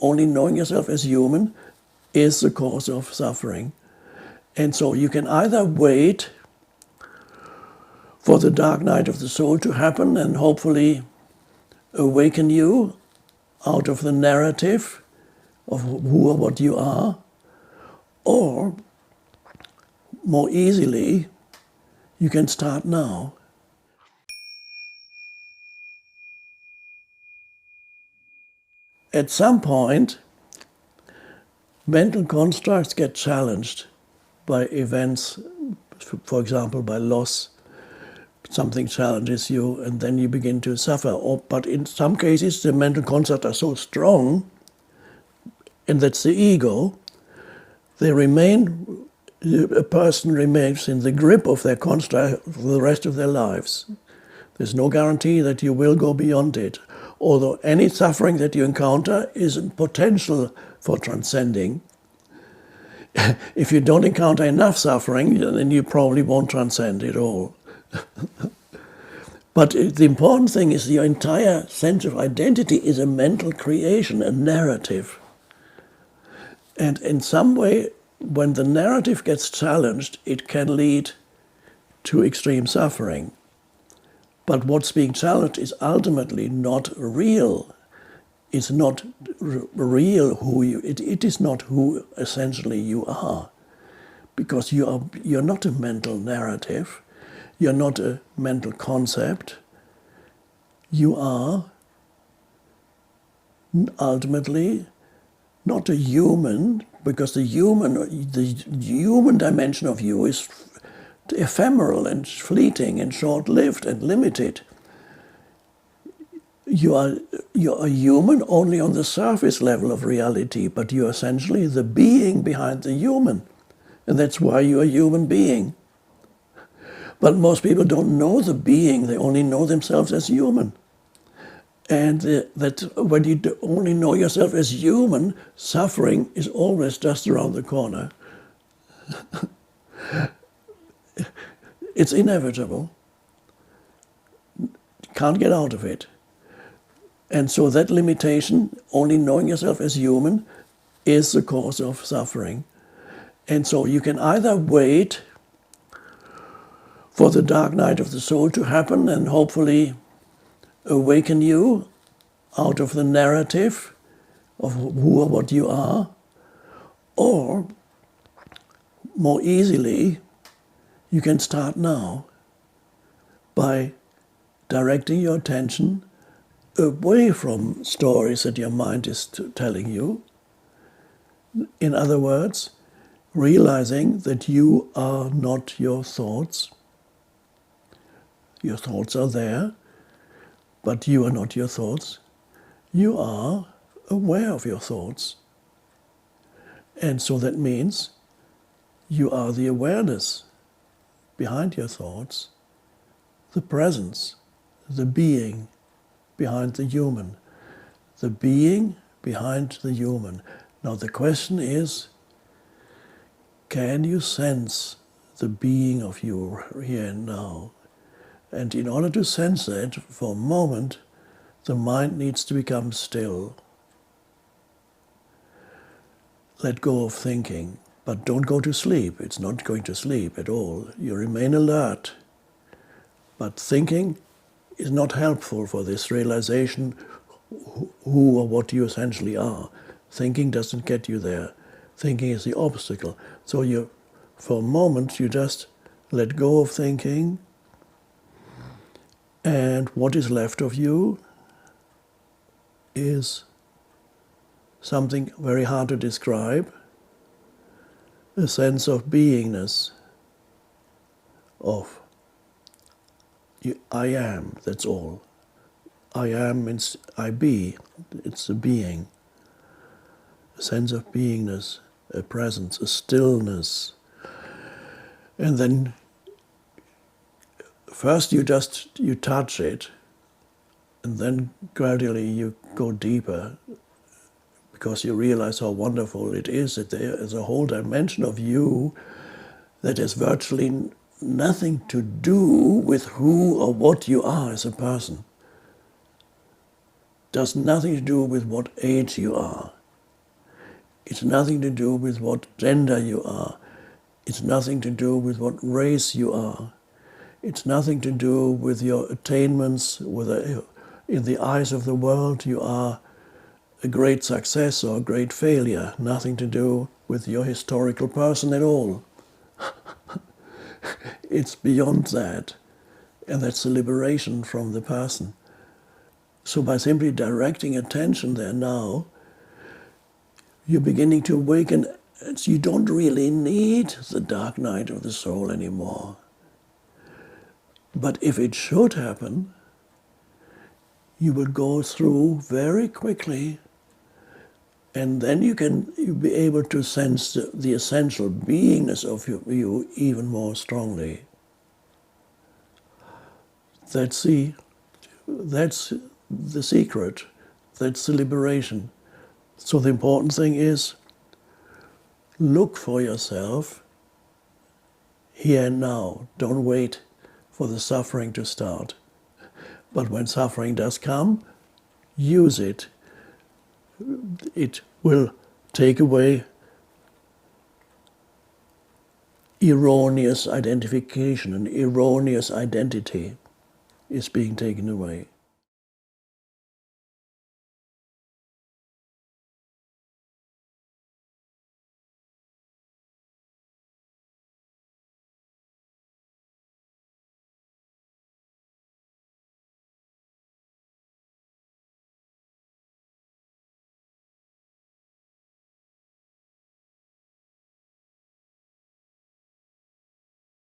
only knowing yourself as human is the cause of suffering. And so you can either wait for the dark night of the soul to happen and hopefully awaken you out of the narrative of who or what you are, or more easily, you can start now. At some point, mental constructs get challenged by events, for example, by loss. Something challenges you and then you begin to suffer. But in some cases, the mental constructs are so strong, and that's the ego, a person remains in the grip of their construct for the rest of their lives. There's no guarantee that you will go beyond it, although any suffering that you encounter is a potential for transcending. If you don't encounter enough suffering, then you probably won't transcend it all. But the important thing is your entire sense of identity is a mental creation, a narrative. And in some way, when the narrative gets challenged, it can lead to extreme suffering. But what's being challenged is ultimately not real. It's not real who you. It is not who essentially you are, because you're not a mental narrative. You're not a mental concept. You are ultimately not a human, because the human dimension of you is ephemeral and fleeting and short-lived and limited. You are human only on the surface level of reality, but you're essentially the being behind the human. And that's why you're a human being. But most people don't know the being, they only know themselves as human. And that when you only know yourself as human, suffering is always just around the corner. It's inevitable. You can't get out of it. And so that limitation, only knowing yourself as human, is the cause of suffering. And so you can either wait for the dark night of the soul to happen and hopefully awaken you out of the narrative of who or what you are, or more easily, you can start now by directing your attention away from stories that your mind is telling you. In other words, realizing that you are not your thoughts. Your thoughts are there, but you are not your thoughts. You are aware of your thoughts. And so that means you are the awareness behind your thoughts, the presence, the being behind the human, the being behind the human. Now the question is, can you sense the being of you here and now? And in order to sense that, for a moment, the mind needs to become still. Let go of thinking, but don't go to sleep. It's not going to sleep at all. You remain alert. But thinking is not helpful for this realization who or what you essentially are. Thinking doesn't get you there. Thinking is the obstacle. So for a moment, you just let go of thinking, and what is left of you is something very hard to describe, a sense of beingness, of I am, that's all. I am means I be, it's a being, a sense of beingness, a presence, a stillness. And then first you touch it, and then gradually you go deeper, because you realize how wonderful it is that there is a whole dimension of you that has virtually nothing to do with who or what you are as a person. Does nothing to do with what age you are. It's nothing to do with what gender you are. It's nothing to do with what race you are. It's nothing to do with your attainments, whether in the eyes of the world you are a great success or a great failure. Nothing to do with your historical person at all. It's beyond that. And that's the liberation from the person. So by simply directing attention there now, you're beginning to awaken. You don't really need the dark night of the soul anymore. But if it should happen, you will go through very quickly, and then you'll be able to sense the essential beingness of you even more strongly. That's the secret. That's the liberation. So the important thing is, look for yourself here and now. Don't wait for the suffering to start. But when suffering does come, use it. It will take away erroneous identification, and erroneous identity is being taken away.